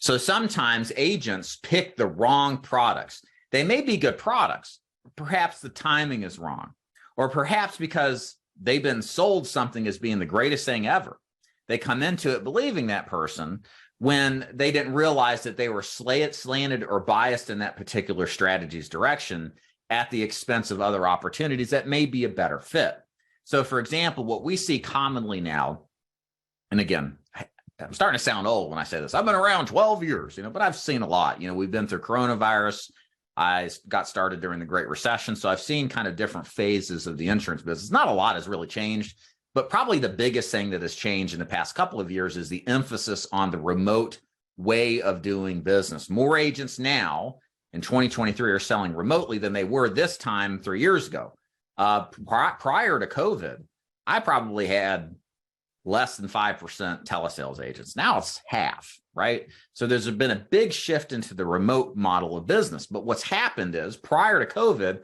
So sometimes agents pick the wrong products. They may be good products. Perhaps the timing is wrong, or perhaps because they've been sold something as being the greatest thing ever. They come into it believing that person when they didn't realize that they were slanted or biased in that particular strategy's direction at the expense of other opportunities that may be a better fit. So for example, what we see commonly now, and again, I'm starting to sound old when I say this. I've been around 12 years, but I've seen a lot. We've been through coronavirus. I got started during the Great Recession. So I've seen kind of different phases of the insurance business. Not a lot has really changed, but probably the biggest thing that has changed in the past couple of years is the emphasis on the remote way of doing business. More agents now in 2023 are selling remotely than they were this time 3 years ago. Prior to COVID, I probably had less than 5% telesales agents. Now it's half, right? So there's been a big shift into the remote model of business. But what's happened is prior to COVID,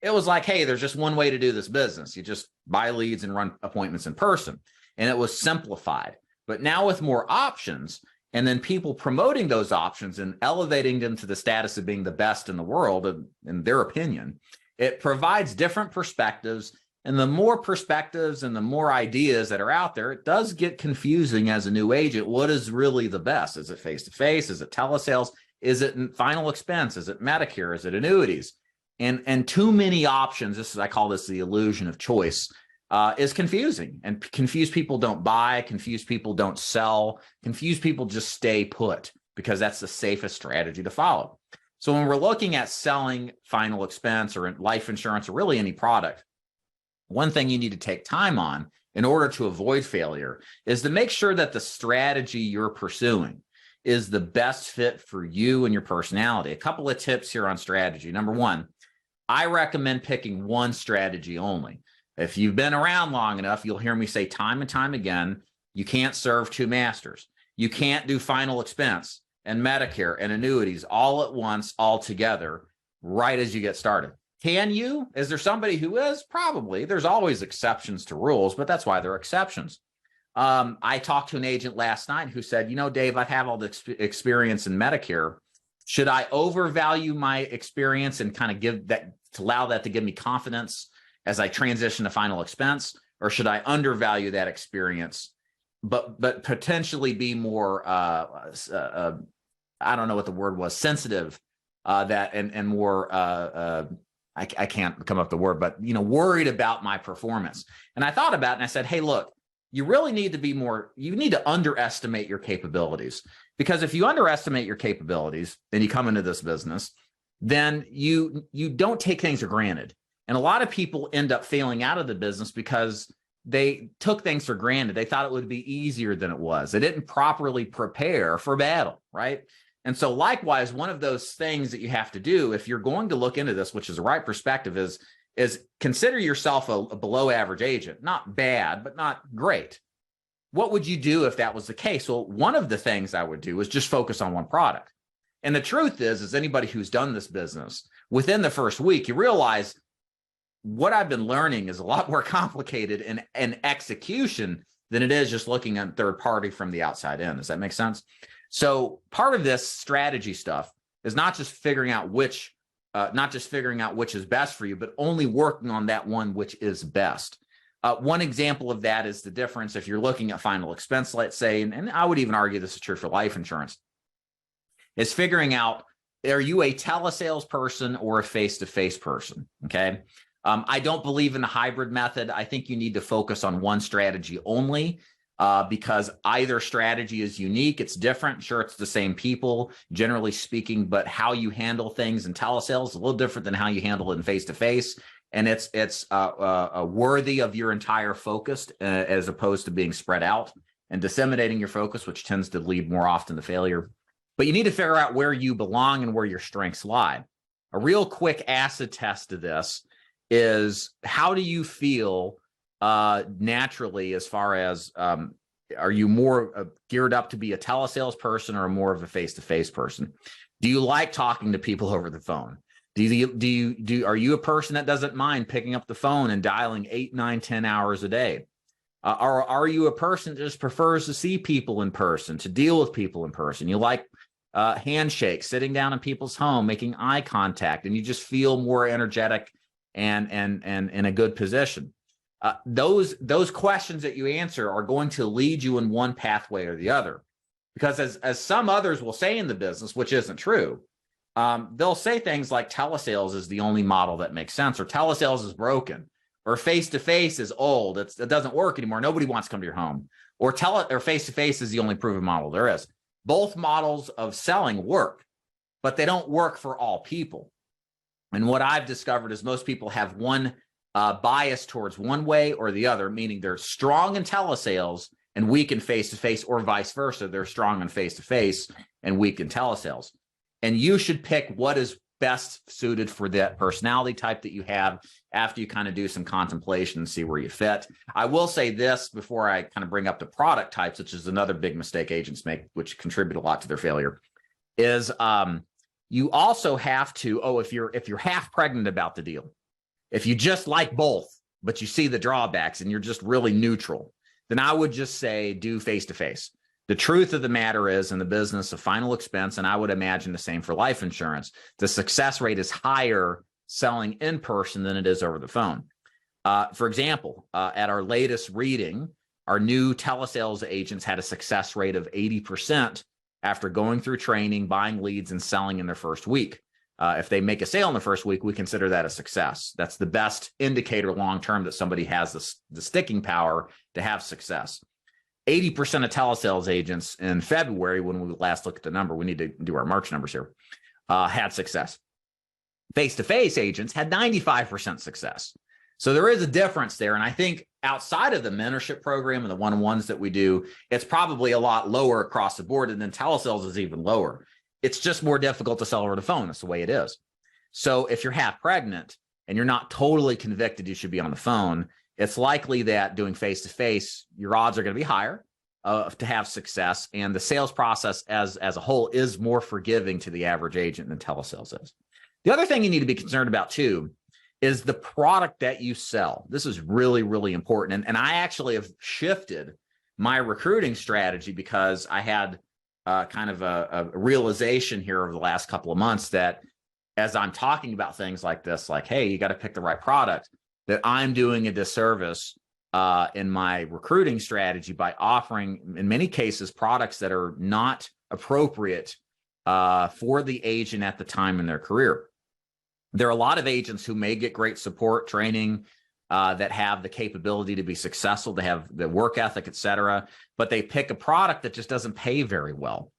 it was like, hey, there's just one way to do this business. You just buy leads and run appointments in person. And it was simplified. But now with more options, and then people promoting those options and elevating them to the status of being the best in the world, in their opinion, it provides different perspectives. And the more perspectives and the more ideas that are out there, it does get confusing as a new agent. What is really the best? Is it face-to-face? Is it telesales? Is it final expense? Is it Medicare? Is it annuities? And too many options, I call this the illusion of choice, is confusing. And confused people don't buy, confused people don't sell, confused people just stay put because that's the safest strategy to follow. So when we're looking at selling final expense or life insurance or really any product, one thing you need to take time on in order to avoid failure is to make sure that the strategy you're pursuing is the best fit for you and your personality. A couple of tips here on strategy. Number one, I recommend picking one strategy only. If you've been around long enough, you'll hear me say time and time again, you can't serve two masters. You can't do final expense and Medicare and annuities all at once, all together, right as you get started. Can you? Is there somebody who is? Probably. There's always exceptions to rules, but that's why they're exceptions. I talked to an agent last night who said, Dave, I've had all the experience in Medicare. Should I overvalue my experience and kind of allow that to give me confidence as I transition to final expense? Or should I undervalue that experience, but potentially be more, I don't know what the word was, sensitive, and more, I can't come up with the word, but, worried about my performance. And I thought about it and I said, hey, look, you really need to be more, you need to underestimate your capabilities, because if you underestimate your capabilities and you come into this business, then you don't take things for granted. And a lot of people end up failing out of the business because they took things for granted. They thought it would be easier than it was. They didn't properly prepare for battle, right? And so likewise, one of those things that you have to do if you're going to look into this, which is the right perspective, is consider yourself a below average agent. Not bad, but not great. What would you do if that was the case? Well, one of the things I would do is just focus on one product. And the truth is anybody who's done this business, within the first week, you realize what I've been learning is a lot more complicated in execution than it is just looking at third party from the outside in. Does that make sense? So part of this strategy stuff is not just figuring out which is best for you, but only working on that one which is best. One example of that is the difference if you're looking at final expense, let's say, and I would even argue this is true for life insurance, is figuring out, are you a telesales person or a face-to-face person? Okay. I don't believe in the hybrid method. I think you need to focus on one strategy only. Because either strategy is unique, it's different. Sure, it's the same people, generally speaking, but how you handle things in telesales is a little different than how you handle it in face-to-face. And it's worthy of your entire focus as opposed to being spread out and disseminating your focus, which tends to lead more often to failure. But you need to figure out where you belong and where your strengths lie. A real quick acid test to this is, how do you feel naturally, as far as are you more geared up to be a telesales person or more of a face-to-face person? Do you like talking to people over the phone? Are you a person that doesn't mind picking up the phone and dialing 8, 9, 10 hours a day? Or are you a person that just prefers to see people in person, to deal with people in person? You like handshake, sitting down in people's home, making eye contact, and you just feel more energetic and in a good position. Those questions that you answer are going to lead you in one pathway or the other. Because as some others will say in the business, which isn't true, they'll say things like telesales is the only model that makes sense, or telesales is broken, or face-to-face is old. It doesn't work anymore. Nobody wants to come to your home. Or face-to-face is the only proven model there is. Both models of selling work, but they don't work for all people. And what I've discovered is most people have one bias towards one way or the other, meaning they're strong in telesales and weak in face-to-face, or vice versa. They're strong in face-to-face and weak in telesales. And you should pick what is best suited for that personality type that you have after you kind of do some contemplation and see where you fit. I will say this before I kind of bring up the product types, which is another big mistake agents make, which contribute a lot to their failure, is you also have to, if you're half pregnant about the deal, if you just like both, but you see the drawbacks and you're just really neutral, then I would just say do face-to-face. The truth of the matter is, in the business of final expense, and I would imagine the same for life insurance, the success rate is higher selling in person than it is over the phone. For example, at our latest reading, our new telesales agents had a success rate of 80% after going through training, buying leads, and selling in their first week. If they make a sale in the first week, we consider that a success. That's the best indicator long-term that somebody has the sticking power to have success. 80% of telesales agents in February, when we last looked at the number, we need to do our March numbers here, had success. Face-to-face agents had 95% success. So there is a difference there. And I think outside of the mentorship program and the one-on-ones that we do, it's probably a lot lower across the board. And then telesales is even lower. It's just more difficult to sell over the phone. That's the way it is. So if you're half pregnant and you're not totally convicted you should be on the phone, it's likely that doing face-to-face, your odds are going to be higher to have success. And the sales process as a whole is more forgiving to the average agent than telesales is. The other thing you need to be concerned about too is the product that you sell. This is really, really important. And I actually have shifted my recruiting strategy because I had kind of a realization here over the last couple of months that as I'm talking about things like this, like, hey, you got to pick the right product, that I'm doing a disservice in my recruiting strategy by offering, in many cases, products that are not appropriate for the agent at the time in their career. There are a lot of agents who may get great support training that have the capability to be successful, to have the work ethic, et cetera, but they pick a product that just doesn't pay very well.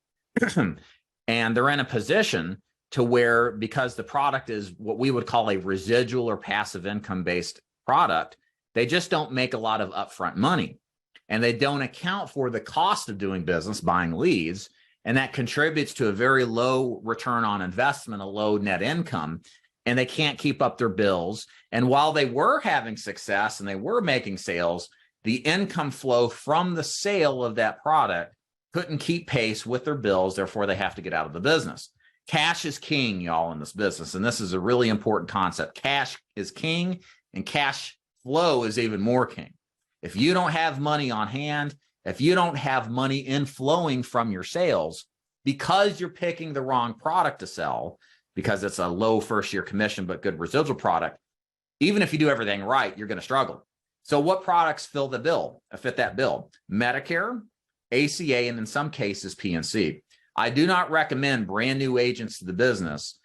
And they're in a position to where, because the product is what we would call a residual or passive income based product, they just don't make a lot of upfront money. And they don't account for the cost of doing business, buying leads. And that contributes to a very low return on investment, a low net income. And they can't keep up their bills. And while they were having success and they were making sales, the income flow from the sale of that product couldn't keep pace with their bills. Therefore, they have to get out of the business. Cash is king, y'all, in this business. And this is a really important concept. Cash is king and cash flow is even more king. If you don't have money on hand, if you don't have money inflowing from your sales because you're picking the wrong product to sell, because it's a low first-year commission but good residual product, even if you do everything right, you're going to struggle. So what products fit that bill? Medicare, ACA, and in some cases, PNC. I do not recommend brand new agents to the business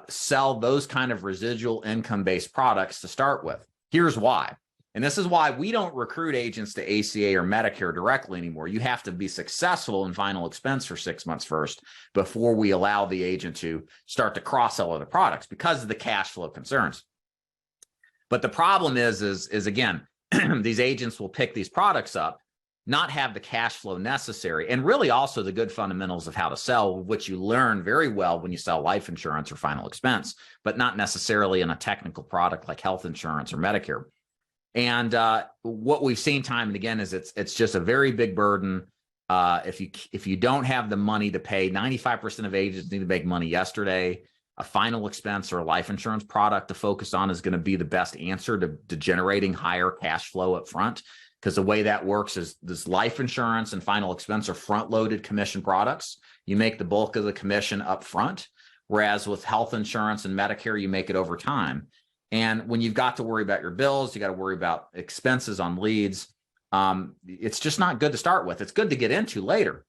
sell those kind of residual income-based products to start with. Here's why. And this is why we don't recruit agents to ACA or Medicare directly anymore. You have to be successful in final expense for 6 months first before we allow the agent to start to cross-sell other products because of the cash flow concerns. But the problem is again, these agents will pick these products up, not have the cash flow necessary, and really also the good fundamentals of how to sell, which you learn very well when you sell life insurance or final expense, but not necessarily in a technical product like health insurance or Medicare. And what we've seen time and again is it's just a very big burden. If you don't have the money to pay, 95% of agents need to make money yesterday. A final expense or a life insurance product to focus on is going to be the best answer to generating higher cash flow up front. because the way that works is this life insurance and final expense are front-loaded commission products. You make the bulk of the commission up front, whereas with health insurance and Medicare, you make it over time. And when you've got to worry about your bills, you got to worry about expenses on leads. It's just not good to start with. It's good to get into later,